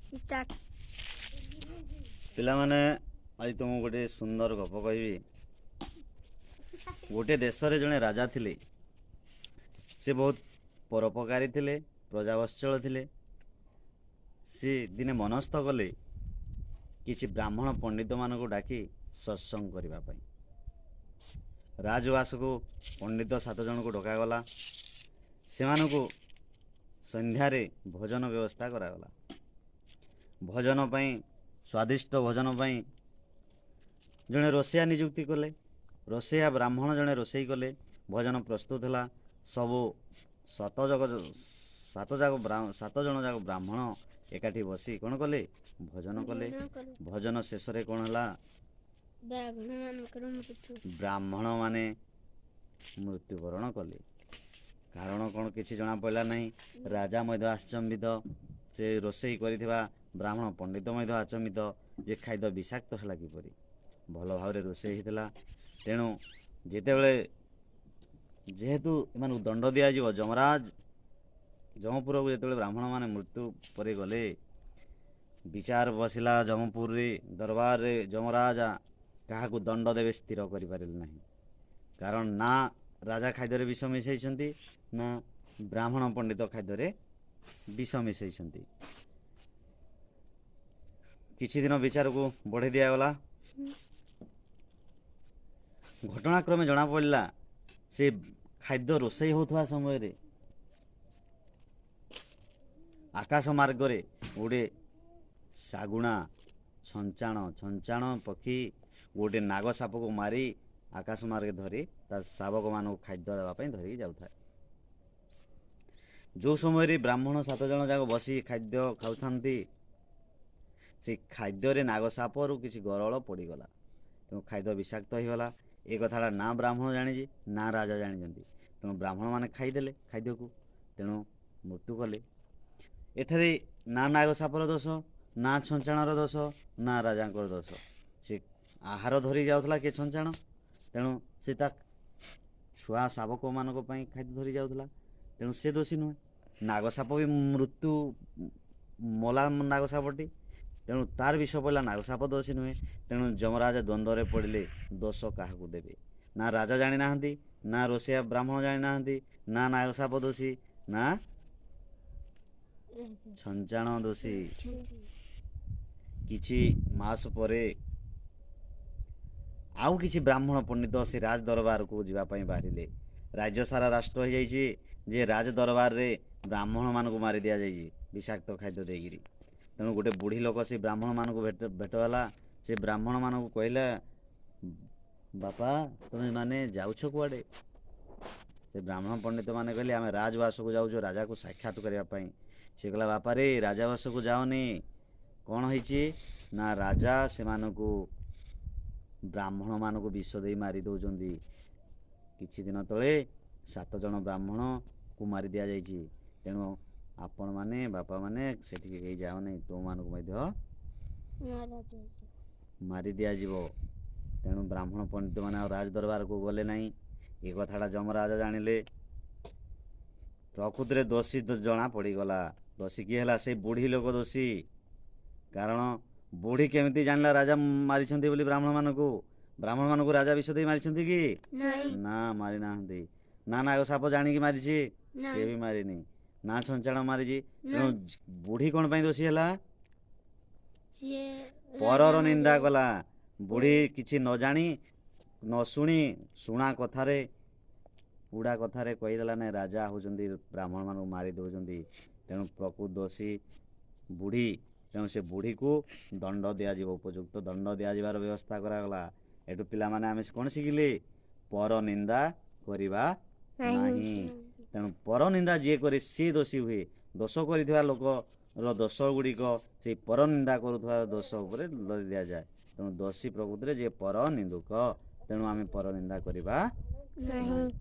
Start. पिला माने आज तुमको गोटे सुंदर गप कहबी। गोटे देश रे जड़े राजा थिले। से बहुत परोपकारी थिले, प्रजावत्सल थिले। सी दिने मनस्थ कले किछि ब्राह्मण पंडित मानक डाकी सत्संग करबा पई। राजवास को पंडित 7 जन को डकागला। से संध्यारे भोजन व्यवस्था करागला। भोजन पई स्वादिष्ट भोजन पई जड़े रोषिया नियुक्ति कले। रोषिया ब्राह्मण जड़े रोषेई कले। भोजन प्रस्तुत है। सबू 7 जन जाक ब्राह्मण एकाठी बसी कौन कले भोजन कले। भोजन शेष कौन है ब्राह्मण माने मृत्युवरण कले। कारण कौन किसी जना पड़ा नहीं। राजा आश्चंबित, से रोषेई करिथिबा ब्राह्मण पंडित आचंबित जे खाद्य विषाक्त है किपरि भल भाव रोषेई होता। तेणु जितेबले जेहेतु एमान दंड दिया जमराज जमपुर को जो ब्राह्मण माने मृत्यु पर गले विचार बसिला जमपुर रे दरबार रे जमराज क्या दंड देवे स्थिर करें ना। कारण ना राजा खाद्य विष मिसई ना ब्राह्मण पंडित खाद्य विष मिसई। किछि दिन विचार को बढ़े दिगला। घटनाक्रमे जना पड़ा से खाद्य रोषेई होता समय रे आकाश मार्ग रे गोटे सागुणा छंचाण पक्षी गोटे नागसाप को मारी आकाश मार्ग धरी शावक मान खाद्य देवाई धरिकी जाऊे। जो समय ब्राह्मण 7 जन जाक बसी खाद्य खाऊ से खाद्य नागसाप रु किसी गरल पड़गला। तेणु खाद्य विषाक्त होगला। ए कथा ना ब्राह्मण जानी ना राजा जानी। तेणु ब्राह्मण माने खाईदे खाद्य को। तेणु मृत्यु कले। एठारे ना नागसापर दोष ना छंचाणर दोष ना राजा दोष। से आहार धरी जाऊला किए छंचाण। तेणु से छुआ शावक मान खाद्य धरी जाऊला। तेणु से दोषी नुहे। नागसाप भी मृत्यु मला नागसापटी। तेणु तार विष पड़ा नागसाप दोषी नुहे। तेणु जमराज द्वंद्व पड़े दोष क्या देवे। ना राजा जानी ना ना रोषिया ब्राह्मण जानी ना ना नागसाप दोषी ना छंचाण दोषी। किछि मास परे आउ किछि ब्राह्मण पंडित से राज दरबार को जीवाई बाहरिले। राज्य सारा राष्ट्र हो जाइए जे राज दरबार रे ब्राह्मण मान को मारी दिया जाइए विषाक्त खाद्य देगिरी। तेणु गोटे बुढ़ी लोक से ब्राह्मण मान को भेटला। से ब्राह्मण मान को कहला बापा तुम्हें माने जाउछ कुआडे। से ब्राह्मण पंडित माने कहले आमे राजवास को जाऊँ राजा को साक्षात करने। से कहला बापा रे राजवास को जाओनी कौन होइछि ना राजा से मानकु ब्राह्मण मान को विष दे मारी दौरान। किछि दिन तले 7 जन ब्राह्मण को मारी दिया जाइछि। तेणु आपण माने बापा माने सेठी कहीं जाओ नहीं तो मान को मारी दिया जीवो। तेणु ब्राह्मण पंडित माने राज दरबार को गले नहीं। ये कथाटा जमराजा जानिले। प्रकृति दोषी तो जना पड़गला। दोषी किए है से बुढ़ी लोक दोषी। कारण बुढ़ी केमिति जानला राजा मारी बोली ब्राह्मण मान को राजा विष दे मारी कि ना मारी ना। ना नागसाप जानिकी मारी सी भी मारिनी ना छंचाण मारी। तेणु बुढ़ी कौन पाई दोषी है परर निंदा कला। बुढ़ी किछि न जानी न शुणी शुणा कथारे उड़ा कथारे कहीदेला ना राजा होचंदी ब्राह्मण मान मारी दौरान। तेणु प्रकृत दोषी बुढ़ी। तेणु से बुढ़ी को दंड दिज्व उपयुक्त दंड दिजार व्यवस्था करागला। एटू पिला माने आमे कौन शिखिले पर निंदा करवा नहीं। तेणु पर निंदा जी करे सी दोषी हुए। दोष कर लोक दोष गुड़िक से पर निंदा करुवा दोष उपर लदी दि जाए। तेणु दोषी प्रकृति जे पर निंदुक। तेणु आमे पर निंदा करवा नहीं।